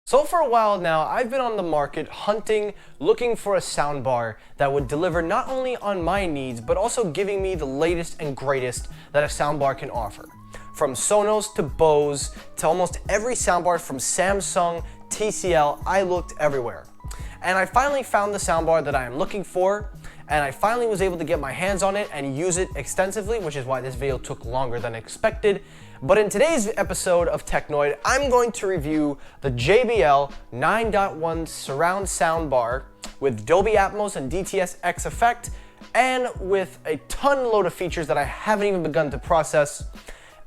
So for a while now, I've been on the market hunting, looking for a soundbar that would deliver not only on my needs, but also giving me the latest and greatest that a soundbar can offer. From Sonos to Bose to almost every soundbar from Samsung, TCL, I looked everywhere. And I finally found the soundbar that I am looking for, and I finally was able to get my hands on it and use it extensively, which is why this video took longer than expected. But in today's episode of Technoid, I'm going to review the JBL 9.1 surround soundbar with Dolby Atmos and DTS-X effect, and with a ton load of features that I haven't even begun to process.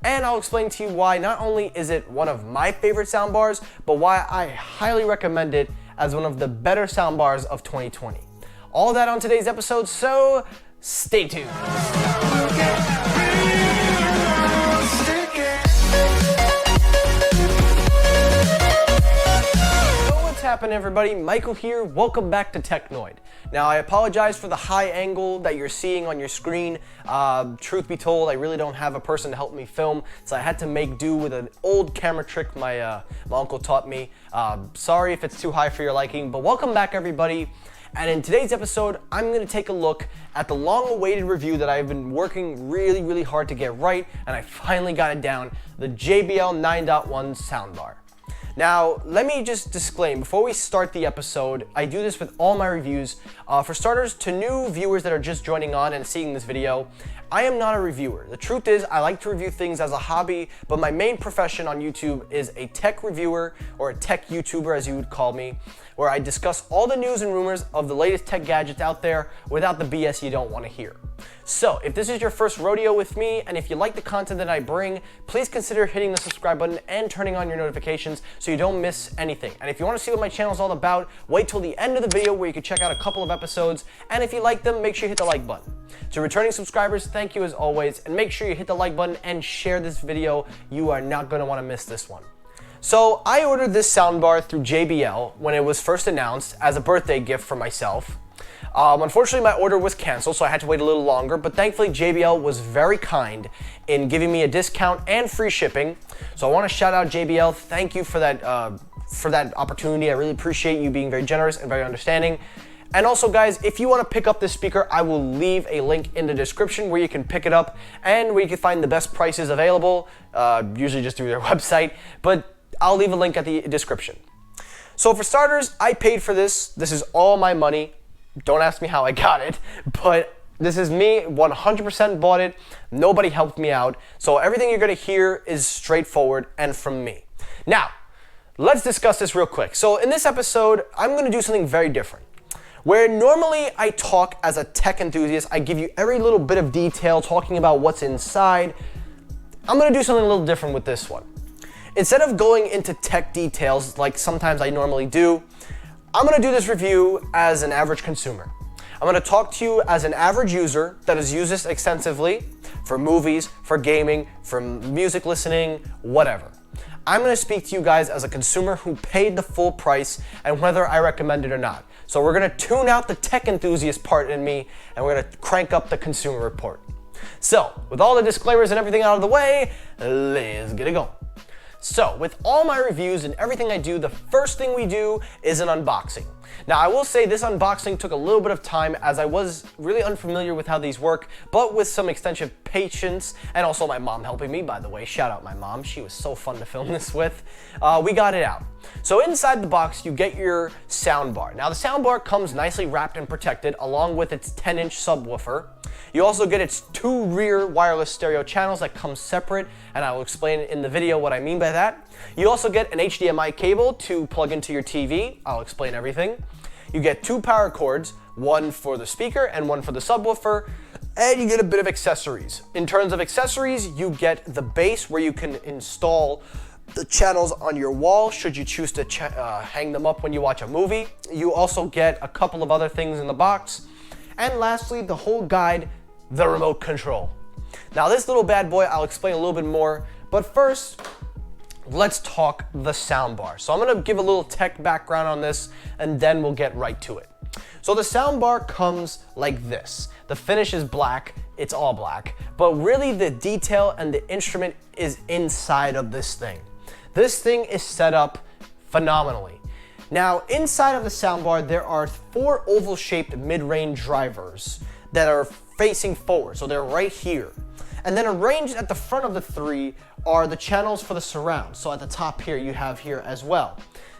And I'll explain to you why not only is it one of my favorite soundbars, but why I highly recommend it as one of the better soundbars of 2020. All that on today's episode, so stay tuned. What's happening, everybody? Michael here. Welcome back to Technoid. Now, I apologize for the high angle that you're seeing on your screen. Truth be told, I really don't have a person to help me film, so I had to make do with an old camera trick my uncle taught me. Sorry if it's too high for your liking, but welcome back, everybody. And in today's episode, I'm going to take a look at the long-awaited review that I've been working really hard to get right, and I finally got it down, the JBL 9.1 soundbar. Now, let me just disclaim, before we start the episode, I do this with all my reviews. For starters, to new viewers that are just joining on and seeing this video, I am not a reviewer. The truth is, I like to review things as a hobby, but my main profession on YouTube is a tech reviewer, or a tech YouTuber as you would call me, where I discuss all the news and rumors of the latest tech gadgets out there without the BS you don't want to hear. So, if this is your first rodeo with me, and if you like the content that I bring, please consider hitting the subscribe button and turning on your notifications so you don't miss anything. And if you want to see what my channel is all about, wait till the end of the video where you can check out a couple of episodes, and if you like them, make sure you hit the like button. To returning subscribers, thank you as always, and make sure you hit the like button and share this video. You are not going to want to miss this one. So, I ordered this soundbar through JBL when it was first announced as a birthday gift for myself. Unfortunately, my order was canceled, so I had to wait a little longer, but thankfully JBL was very kind in giving me a discount and free shipping. So I want to shout out JBL. Thank you for that opportunity. I really appreciate you being very generous and very understanding. And also, guys, if you want to pick up this speaker, I will leave a link in the description where you can pick it up and where you can find the best prices available, usually just through their website, but I'll leave a link at the description. So for starters, I paid for this. This is all my money. Don't ask me how I got it, but this is me, 100% bought it. Nobody helped me out. So everything you're gonna hear is straightforward and from me. Now, let's discuss this real quick. So in this episode, I'm gonna do something very different. Where normally I talk as a tech enthusiast, I give you every little bit of detail talking about what's inside. I'm gonna do something a little different with this one. Instead of going into tech details like sometimes I normally do, I'm gonna do this review as an average consumer. I'm gonna talk to you as an average user that has used this extensively for movies, for gaming, for music listening, whatever. I'm gonna speak to you guys as a consumer who paid the full price and whether I recommend it or not. So we're gonna tune out the tech enthusiast part in me and we're gonna crank up the consumer report. So, with all the disclaimers and everything out of the way, let's get it going. So, with all my reviews and everything I do, the first thing we do is an unboxing. Now, I will say this unboxing took a little bit of time as I was really unfamiliar with how these work, but with some extensive patience, and also my mom helping me, by the way. Shout out my mom. She was so fun to film this with. We got it out. So inside the box, you get your soundbar. Now, the soundbar comes nicely wrapped and protected along with its 10-inch subwoofer. You also get its 2 rear wireless stereo channels that come separate, and I will explain in the video what I mean by that. You also get an HDMI cable to plug into your TV. I'll explain everything. You get 2 power cords, one for the speaker and one for the subwoofer, and you get a bit of accessories. In terms of accessories, you get the base where you can install the channels on your wall should you choose to hang them up when you watch a movie. You also get a couple of other things in the box. And lastly, the whole guide, the remote control. Now this little bad boy, I'll explain a little bit more, but first, let's talk the soundbar. So I'm gonna give a little tech background on this and then we'll get right to it. So the soundbar comes like this. The finish is black, it's all black, but really the detail and the instrument is inside of this thing. This thing is set up phenomenally. Now, inside of the soundbar, there are 4 oval-shaped mid-range drivers that are facing forward, so they're right here. And then arranged at the front of the 3 are the channels for the surround. So at the top here, you have here as well.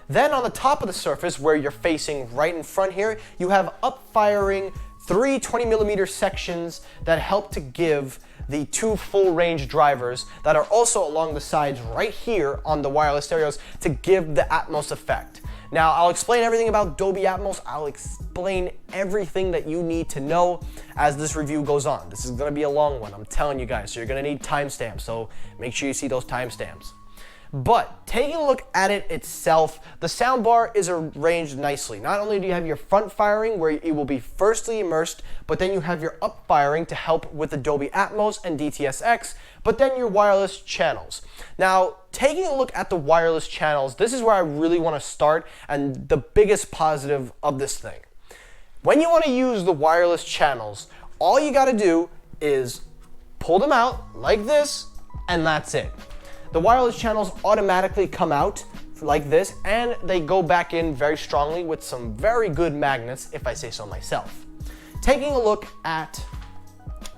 Then on the top of the surface, where you're facing right in front here, you have up-firing 3 20mm sections that help to give the 2 full range drivers that are also along the sides right here on the wireless stereos to give the Atmos effect. Now, I'll explain everything about Dolby Atmos. I'll explain everything that you need to know as this review goes on. This is gonna be a long one, I'm telling you guys, so you're gonna need timestamps, so make sure you see those timestamps. But taking a look at it itself, the soundbar is arranged nicely. Not only do you have your front firing where it will be firstly immersed, but then you have your up firing to help with the Dolby Atmos and DTS:X, but then your wireless channels. Now, taking a look at the wireless channels, this is where I really want to start and the biggest positive of this thing. When you want to use the wireless channels, all you got to do is pull them out like this, and that's it. The wireless channels automatically come out like this, and they go back in very strongly with some very good magnets, if I say so myself. Taking a look at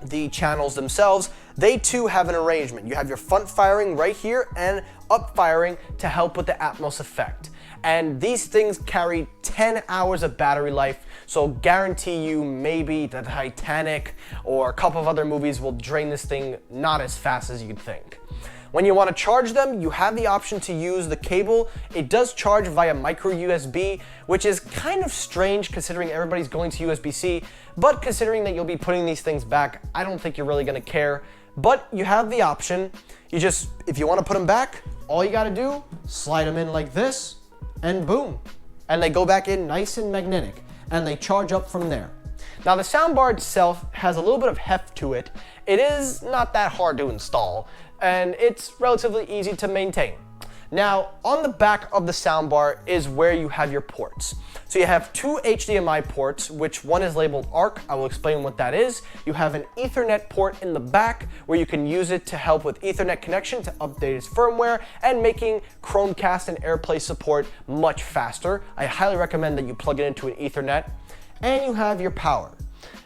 the channels themselves, they too have an arrangement. You have your front firing right here and up firing to help with the Atmos effect. And these things carry 10 hours of battery life, so guarantee you maybe the Titanic or a couple of other movies will drain this thing not as fast as you'd think. When you want to charge them, you have the option to use the cable. It does charge via micro USB, which is kind of strange considering everybody's going to USB-C, but considering that you'll be putting these things back, I don't think you're really going to care. But you have the option. If you want to put them back, all you got to do, slide them in like this, and boom. And they go back in nice and magnetic, and they charge up from there. Now the soundbar itself has a little bit of heft to it. It is not that hard to install, and it's relatively easy to maintain. Now, on the back of the soundbar is where you have your ports. So you have 2 HDMI ports, which one is labeled ARC. I will explain what that is. You have an Ethernet port in the back where you can use it to help with Ethernet connection to update its firmware and making Chromecast and AirPlay support much faster. I highly recommend that you plug it into an Ethernet. And you have your power.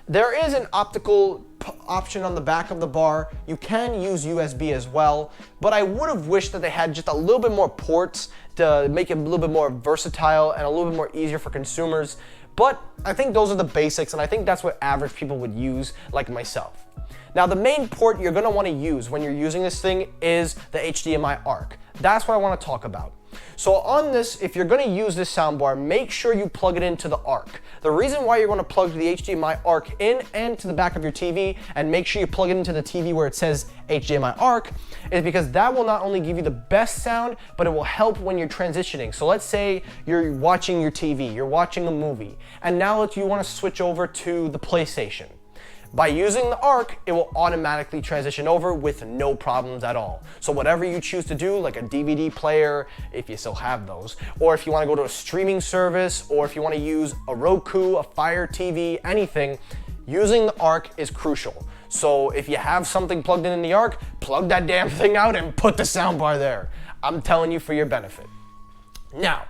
There is an optical option on the back of the bar. You can use USB as well, but I would have wished that they had just a little bit more ports to make it a little bit more versatile and a little bit more easier for consumers. But I think those are the basics, and I think that's what average people would use, like myself. Now, the main port you're gonna wanna use when you're using this thing is the HDMI ARC. That's what I wanna talk about. So on this, if you're gonna use this soundbar, make sure you plug it into the ARC. The reason why you're gonna plug the HDMI ARC in and to the back of your TV, and make sure you plug it into the TV where it says HDMI ARC, is because that will not only give you the best sound, but it will help when you're transitioning. So let's say you're watching your TV, you're watching a movie, and now you wanna switch over to the PlayStation. By using the ARC, it will automatically transition over with no problems at all. So whatever you choose to do, like a DVD player, if you still have those, or if you want to go to a streaming service, or if you want to use a Roku, a Fire TV, anything, using the ARC is crucial. So if you have something plugged in the ARC, plug that damn thing out and put the soundbar there. I'm telling you, for your benefit. Now,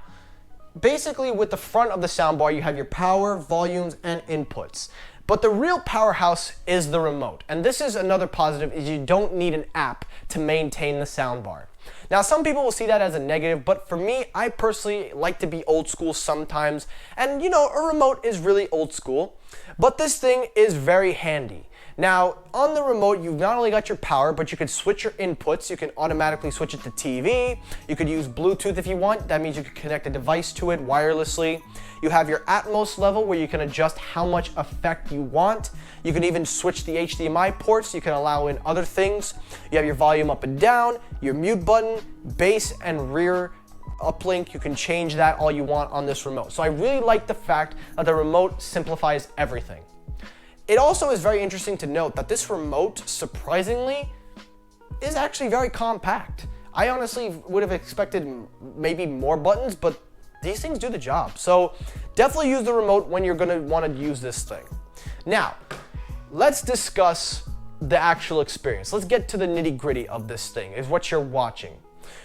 basically with the front of the soundbar, you have your power, volumes, and inputs. But the real powerhouse is the remote. And this is another positive, is you don't need an app to maintain the soundbar. Now, some people will see that as a negative, but for me, I personally like to be old school sometimes. And you know, a remote is really old school, but this thing is very handy. Now, on the remote, you've not only got your power, but you can switch your inputs. You can automatically switch it to TV. You could use Bluetooth if you want. That means you can connect a device to it wirelessly. You have your Atmos level where you can adjust how much effect you want. You can even switch the HDMI ports. You can allow in other things. You have your volume up and down, your mute button, bass and rear uplink. You can change that all you want on this remote. So I really like the fact that the remote simplifies everything. It also is very interesting to note that this remote, surprisingly, is actually very compact. I honestly would have expected maybe more buttons, but these things do the job. So definitely use the remote when you're gonna wanna use this thing. Now, let's discuss the actual experience. Let's get to the nitty-gritty of this thing, is what you're watching.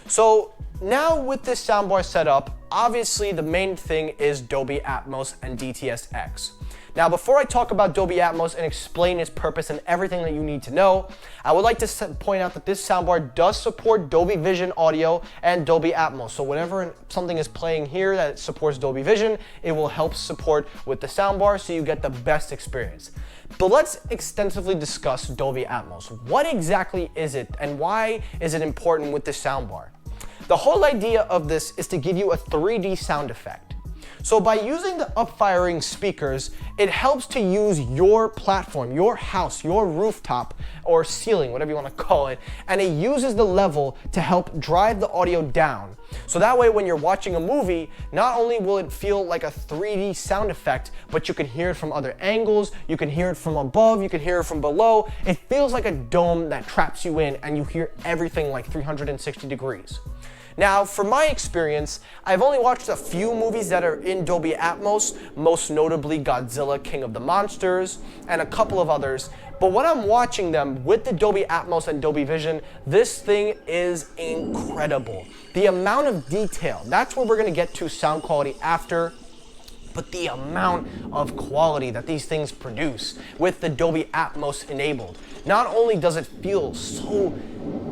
So now with this soundbar set up, obviously the main thing is Dolby Atmos and DTS-X. Now, before I talk about Dolby Atmos and explain its purpose and everything that you need to know, I would like to point out that this soundbar does support Dolby Vision audio and Dolby Atmos. So whenever something is playing here that supports Dolby Vision, it will help support with the soundbar so you get the best experience. But let's extensively discuss Dolby Atmos. What exactly is it and why is it important with this soundbar? The whole idea of this is to give you a 3D sound effect. So by using the up-firing speakers, it helps to use your platform, your house, your rooftop, or ceiling, whatever you want to call it, and it uses the level to help drive the audio down. So that way when you're watching a movie, not only will it feel like a 3D sound effect, but you can hear it from other angles, you can hear it from above, you can hear it from below. It feels like a dome that traps you in and you hear everything like 360 degrees. Now, from my experience, I've only watched a few movies that are in Dolby Atmos, most notably Godzilla, King of the Monsters, and a couple of others. But when I'm watching them with the Dolby Atmos and Dolby Vision, this thing is incredible. The amount of detail, that's where we're gonna get to sound quality after, but the amount of quality that these things produce with the Dolby Atmos enabled. Not only does it feel so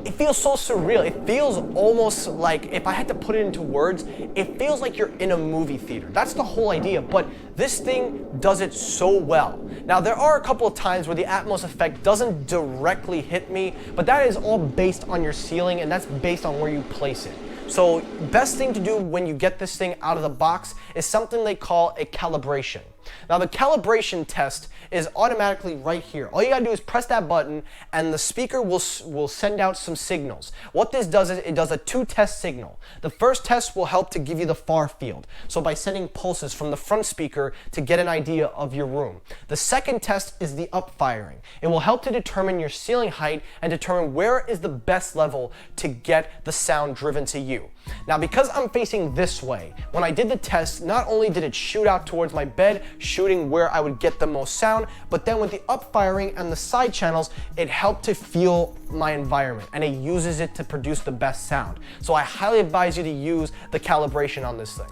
surreal. It feels almost like, if I had to put it into words, it feels like you're in a movie theater. That's the whole idea, but this thing does it so well. Now, there are a couple of times where the Atmos effect doesn't directly hit me, but that is all based on your ceiling, and that's based on where you place it. So, best thing to do when you get this thing out of the box is something they call a calibration. Now, the calibration test is automatically right here. All you gotta do is press that button and the speaker will send out some signals. What this does is it does a two-test signal. The first test will help to give you the far field, so by sending pulses from the front speaker to get an idea of your room. The second test is the up firing. It will help to determine your ceiling height and determine where is the best level to get the sound driven to you. Now, because I'm facing this way, when I did the test, not only did it shoot out towards my bed, shooting where I would get the most sound, but then with the up firing and the side channels, it helped to feel my environment and it uses it to produce the best sound. So I highly advise you to use the calibration on this thing.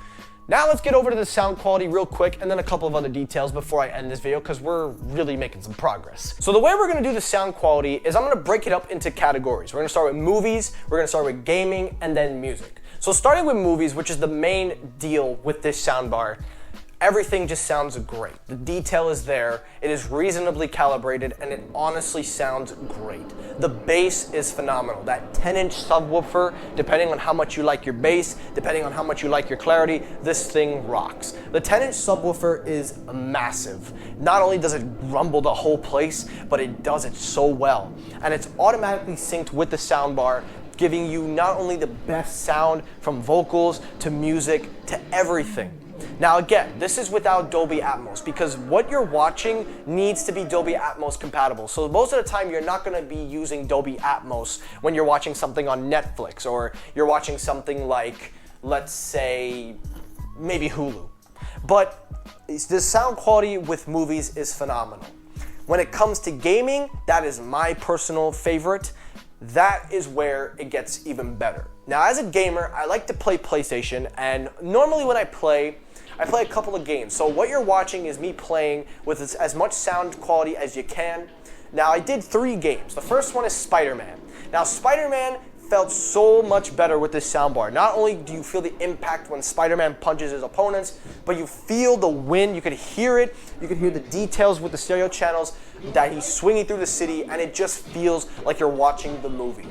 Now let's get over to the sound quality real quick and then a couple of other details before I end this video because we're really making some progress. So the way we're gonna do the sound quality is I'm gonna break it up into categories. We're gonna start with movies, we're gonna start with gaming, and then music. So starting with movies, which is the main deal with this soundbar, everything just sounds great. The detail is there, it is reasonably calibrated, and it honestly sounds great. The bass is phenomenal. That 10-inch subwoofer, depending on how much you like your bass, depending on how much you like your clarity, this thing rocks. The 10-inch subwoofer is massive. Not only does it rumble the whole place, but it does it so well. And it's automatically synced with the soundbar, giving you not only the best sound from vocals to music to everything. Now again, this is without Dolby Atmos because what you're watching needs to be Dolby Atmos compatible. So most of the time you're not going to be using Dolby Atmos when you're watching something on Netflix or you're watching something like, let's say, maybe Hulu. But the sound quality with movies is phenomenal. When it comes to gaming, that is my personal favorite. That is where it gets even better. Now, as a gamer, I like to play PlayStation, and normally when I play a couple of games. So what you're watching is me playing with as much sound quality as you can. Now, I did 3 games. The first one is Spider-Man. Now, Spider-Man felt so much better with this soundbar. Not only do you feel the impact when Spider-Man punches his opponents, but you feel the wind, you could hear it, you could hear the details with the stereo channels that he's swinging through the city, and it just feels like you're watching the movie.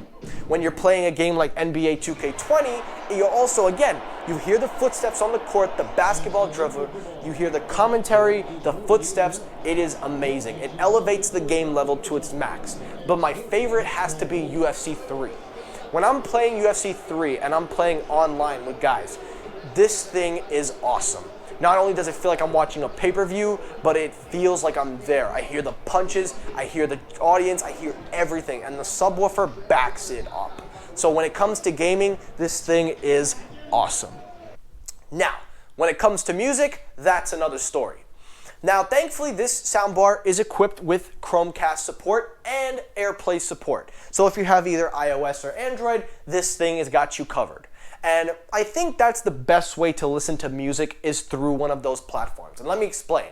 When you're playing a game like NBA 2K20, you're also, again, you hear the footsteps on the court, the basketball dribbler, you hear the commentary, the footsteps, it is amazing. It elevates the game level to its max. But my favorite has to be UFC 3. When I'm playing UFC 3 and I'm playing online with guys, this thing is awesome. Not only does it feel like I'm watching a pay-per-view, but it feels like I'm there. I hear the punches, I hear the audience, I hear everything, and the subwoofer backs it up. So when it comes to gaming, this thing is awesome. Now, when it comes to music, that's another story. Now, thankfully, this soundbar is equipped with Chromecast support and AirPlay support. So if you have either iOS or Android, this thing has got you covered. And I think that's the best way to listen to music is through one of those platforms. And let me explain.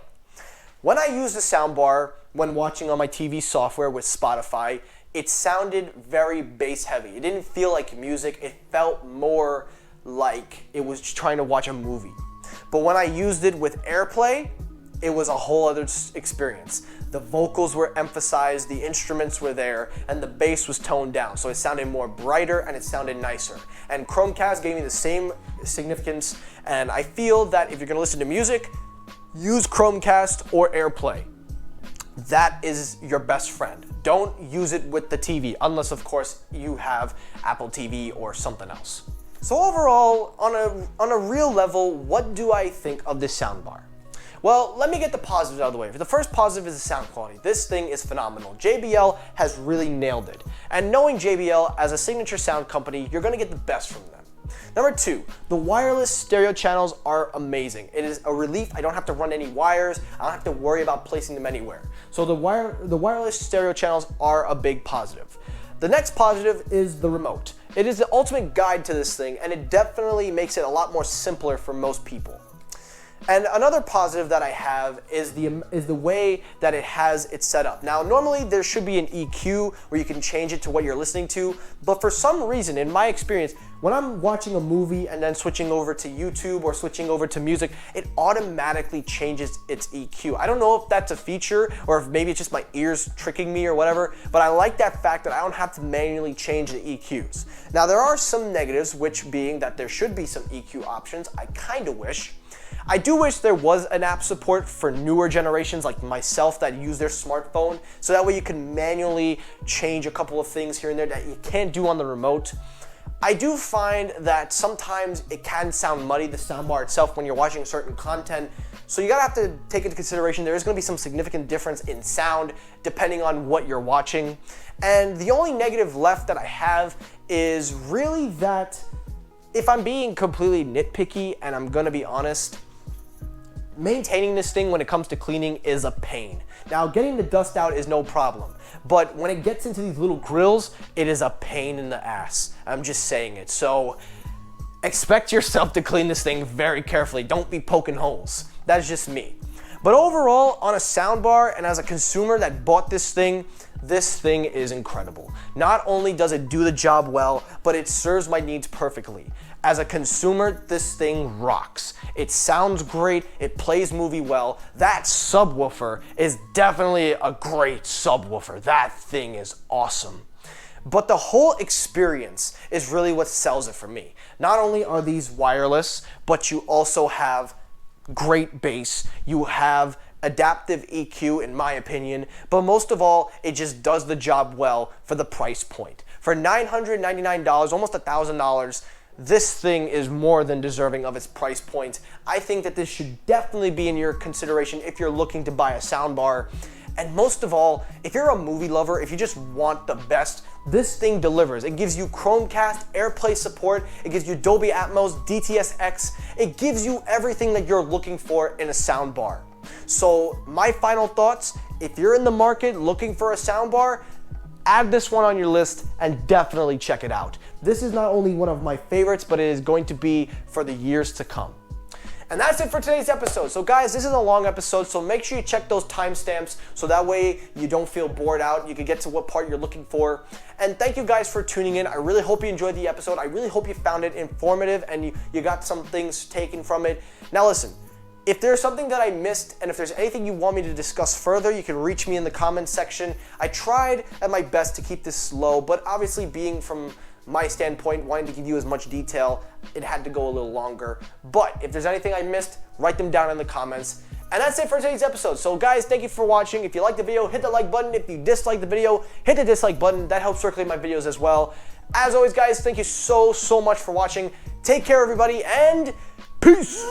When I use the soundbar when watching on my TV software with Spotify, it sounded very bass heavy. It didn't feel like music. It felt more like it was trying to watch a movie. But when I used it with AirPlay, it was a whole other experience. The vocals were emphasized, the instruments were there, and the bass was toned down. So it sounded more brighter and it sounded nicer. And Chromecast gave me the same significance. And I feel that if you're gonna listen to music, use Chromecast or AirPlay. That is your best friend. Don't use it with the TV, unless of course you have Apple TV or something else. So overall, on a real level, what do I think of this soundbar? Well, let me get the positives out of the way. The first positive is the sound quality. This thing is phenomenal. JBL has really nailed it. And knowing JBL as a signature sound company, you're gonna get the best from them. Number two, the wireless stereo channels are amazing. It is a relief. I don't have to run any wires. I don't have to worry about placing them anywhere. So the wireless stereo channels are a big positive. The next positive is the remote. It is the ultimate guide to this thing, and it definitely makes it a lot more simpler for most people. And another positive that I have is the way that it has it set up. Now, normally there should be an EQ where you can change it to what you're listening to, but for some reason, in my experience, when I'm watching a movie and then switching over to YouTube or switching over to music, it automatically changes its EQ. I don't know if that's a feature or if maybe it's just my ears tricking me or whatever, but I like that fact that I don't have to manually change the EQs. Now, there are some negatives, which being that there should be some EQ options. I kind of wish. I do wish there was an app support for newer generations like myself that use their smartphone, so that way you can manually change a couple of things here and there that you can't do on the remote. I do find that sometimes it can sound muddy, the soundbar itself, when you're watching certain content. So you gotta have to take into consideration there is gonna be some significant difference in sound depending on what you're watching. And the only negative left that I have is really that if I'm being completely nitpicky and I'm gonna be honest, maintaining this thing when it comes to cleaning is a pain. Now, getting the dust out is no problem, but when it gets into these little grills, it is a pain in the ass. I'm just saying it. So expect yourself to clean this thing very carefully. Don't be poking holes. That's just me. But overall, on a soundbar and as a consumer that bought this thing is incredible. Not only does it do the job well, but it serves my needs perfectly. As a consumer, this thing rocks. It sounds great, it plays movie well. That subwoofer is definitely a great subwoofer. That thing is awesome. But the whole experience is really what sells it for me. Not only are these wireless, but you also have great bass, you have adaptive EQ in my opinion, but most of all, it just does the job well for the price point. For $999, almost $1,000, this thing is more than deserving of its price point. I think that this should definitely be in your consideration if you're looking to buy a soundbar. And most of all, if you're a movie lover, if you just want the best, this thing delivers. It gives you Chromecast, AirPlay support, it gives you Dolby Atmos, DTS:X, it gives you everything that you're looking for in a soundbar. So my final thoughts, if you're in the market looking for a soundbar, add this one on your list and definitely check it out. This is not only one of my favorites, but it is going to be for the years to come. And that's it for today's episode. So guys, this is a long episode, so make sure you check those timestamps so that way you don't feel bored out. You can get to what part you're looking for. And thank you guys for tuning in. I really hope you enjoyed the episode. I really hope you found it informative and you got some things taken from it. Now listen, if there's something that I missed and if there's anything you want me to discuss further, you can reach me in the comments section. I tried at my best to keep this slow, but obviously being from my standpoint, wanting to give you as much detail, it had to go a little longer. But if there's anything I missed, write them down in the comments. And that's it for today's episode. So guys, thank you for watching. If you liked the video, hit the like button. If you disliked the video, hit the dislike button. That helps circulate my videos as well. As always, guys, thank you so much for watching. Take care, everybody, and peace!